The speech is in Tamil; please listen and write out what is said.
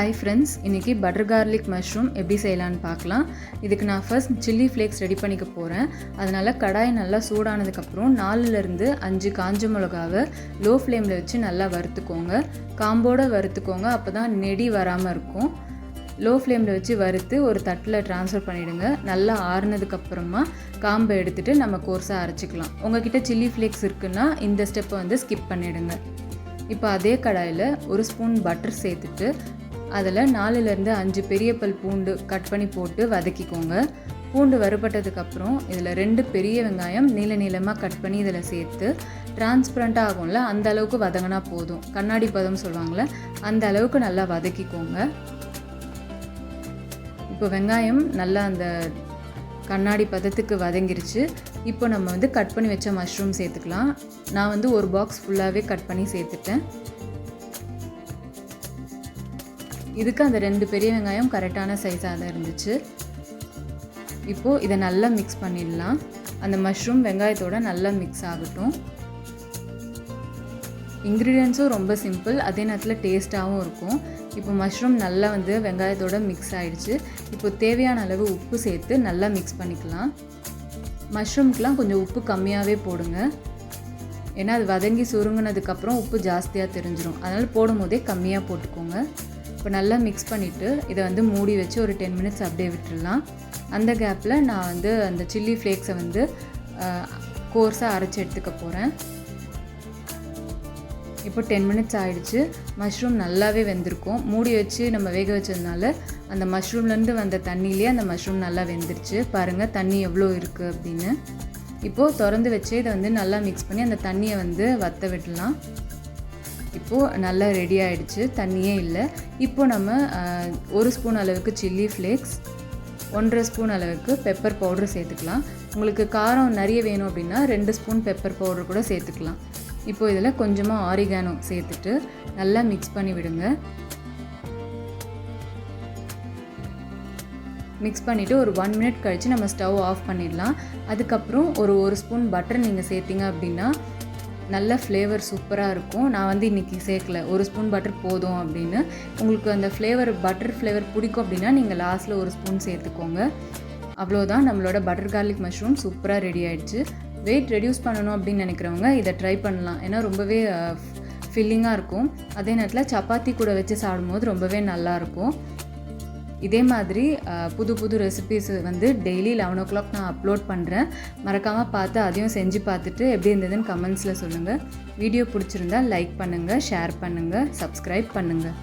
ஹாய் ஃப்ரெண்ட்ஸ், இன்றைக்கி பட்டர் கார்லிக் மஷ்ரூம் எப்படி செய்யலான்னு பார்க்கலாம். இதுக்கு நான் ஃபர்ஸ்ட் சில்லி ஃப்ளேக்ஸ் ரெடி பண்ணிக்க போகிறேன். அதனால் கடாய் நல்லா சூடானதுக்கப்புறம் 4லேருந்து 5 காஞ்ச மிளகாவை லோ ஃப்ளேமில் வச்சு நல்லா வறுத்துக்கோங்க. காம்போடு வறுத்துக்கோங்க, அப்போ தான் நெடி வராமல் இருக்கும். லோ ஃப்ளேமில் வச்சு வறுத்து ஒரு தட்டில் ட்ரான்ஸ்ஃபர் பண்ணிவிடுங்க. நல்லா ஆறுனதுக்கப்புறமா காம்பை எடுத்துகிட்டு நம்ம கோர்ஸாக அரைச்சிக்கலாம். உங்கள்கிட்ட சில்லி ஃப்ளேக்ஸ் இருக்குன்னா இந்த ஸ்டெப்பை ஸ்கிப் பண்ணிவிடுங்க. இப்போ அதே கடாயில் 1 ஸ்பூன் பட்டர் சேர்த்துட்டு அதில் 4லேருந்து 5 பெரிய பல் பூண்டு கட் பண்ணி போட்டு வதக்கிக்கோங்க. பூண்டு வறுபட்டதுக்கப்புறம் இதில் 2 பெரிய வெங்காயம் நீளமாக கட் பண்ணி இதில் சேர்த்து டிரான்ஸ்பரண்ட்டாக ஆகும்ல, அந்த அளவுக்கு வதங்கினா போதும். கண்ணாடி பதம் சொல்லுவாங்கள்ல, அந்த அளவுக்கு நல்லா வதக்கிக்கோங்க. இப்போ வெங்காயம் நல்லா அந்த கண்ணாடி பதத்துக்கு வதங்கிருச்சு. இப்போ நம்ம கட் பண்ணி வச்ச மஷ்ரூம் சேர்த்துக்கலாம். நான் ஒரு பாக்ஸ் ஃபுல்லாகவே கட் பண்ணி சேர்த்துட்டேன். இதுக்கு அந்த 2 பெரிய வெங்காயம் கரெக்டான சைஸாக தான் இருந்துச்சு. இப்போது இதை நல்லா மிக்ஸ் பண்ணிடலாம். அந்த மஷ்ரூம் வெங்காயத்தோடு நல்லா மிக்ஸ் ஆகட்டும். இன்க்ரீடியன்ஸும் ரொம்ப சிம்பிள், அதே நேரத்தில் டேஸ்ட்டாகவும் இருக்கும். இப்போ மஷ்ரூம் நல்லா வெங்காயத்தோடு மிக்ஸ் ஆகிடுச்சு. இப்போ தேவையான அளவு உப்பு சேர்த்து நல்லா மிக்ஸ் பண்ணிக்கலாம். மஷ்ரூம்க்கெலாம் கொஞ்சம் உப்பு கம்மியாகவே போடுங்க, ஏன்னா அது வதங்கி சுருங்கினதுக்கப்புறம் உப்பு ஜாஸ்தியாக தெரிஞ்சிடும். அதனால் போடும் போதே கம்மியாக போட்டுக்கோங்க. இப்போ நல்லா மிக்ஸ் பண்ணிவிட்டு இதை மூடி வச்சு ஒரு 10 மினிட்ஸ் அப்படியே விட்டுடலாம். அந்த கேப்பில் நான் அந்த சில்லி ஃப்ளேக்ஸை கோர்ஸாக அரைச்சி எடுத்துக்க போகிறேன். இப்போ 10 மினிட்ஸ் ஆகிடுச்சு. மஷ்ரூம் நல்லாவே வெந்திருக்கும். மூடி வச்சு நம்ம வேக வச்சதுனால அந்த மஷ்ரூம்லேருந்து வந்த தண்ணியிலே அந்த மஷ்ரூம் நல்லா வெந்துருச்சு. பாருங்கள் தண்ணி எவ்வளோ இருக்குது அப்படின்னு. இப்போது திறந்து வச்சு இதை நல்லா மிக்ஸ் பண்ணி அந்த தண்ணியை வற்ற விடலாம். இப்போது நல்லா ரெடி ஆகிடுச்சு, தண்ணியே இல்லை. இப்போது நம்ம 1 ஸ்பூன் அளவுக்கு சில்லி ஃப்ளேக்ஸ், 1.5 ஸ்பூன் அளவுக்கு பெப்பர் பவுட்ரு சேர்த்துக்கலாம். உங்களுக்கு காரம் நிறைய வேணும் அப்படின்னா 2 ஸ்பூன் பெப்பர் பவுட்ரு கூட சேர்த்துக்கலாம். இப்போ இதில் கொஞ்சமாக ஆரிகானோ சேர்த்துட்டு நல்லா மிக்ஸ் பண்ணி விடுங்க. மிக்ஸ் பண்ணிவிட்டு ஒரு 1 மினிட் கழித்து நம்ம ஸ்டவ் ஆஃப் பண்ணிடலாம். அதுக்கப்புறம் ஒரு ஸ்பூன் பட்டர் நீங்கள் சேர்த்திங்க அப்படின்னா நல்ல ஃப்ளேவர் சூப்பராக இருக்கும். நான் இன்றைக்கி சேர்க்கல, 1 ஸ்பூன் பட்டர் போதும் அப்படின்னு. உங்களுக்கு அந்த பட்டர் ஃப்ளேவர் பிடிக்கும் அப்படின்னா நீங்கள் லாஸ்ட்டில் 1 ஸ்பூன் சேர்த்துக்கோங்க. அவ்வளோதான், நம்மளோட பட்டர் கார்லிக் மஷ்ரூம் சூப்பராக ரெடி ஆகிடுச்சு. வெயிட் ரெடியூஸ் பண்ணணும் அப்படின்னு நினைக்கிறவங்க இதை ட்ரை பண்ணலாம், ஏன்னா ரொம்பவே ஃபில்லிங்காக இருக்கும். அதே நேரத்தில் சப்பாத்தி கூட வச்சு சாப்பிடும்போது ரொம்பவே நல்லாயிருக்கும். இதே மாதிரி புது ரெசிபீஸ் டெய்லி 11 o'clock நான் அப்லோட் பண்ணுறேன். மறக்காமல் பார்த்து அதையும் செஞ்சு பார்த்துட்டு எப்படி இருந்ததுன்னு கமெண்ட்ஸில் சொல்லுங்கள். வீடியோ பிடிச்சிருந்தா லைக் பண்ணுங்கள், ஷேர் பண்ணுங்கள், சப்ஸ்கிரைப் பண்ணுங்கள்.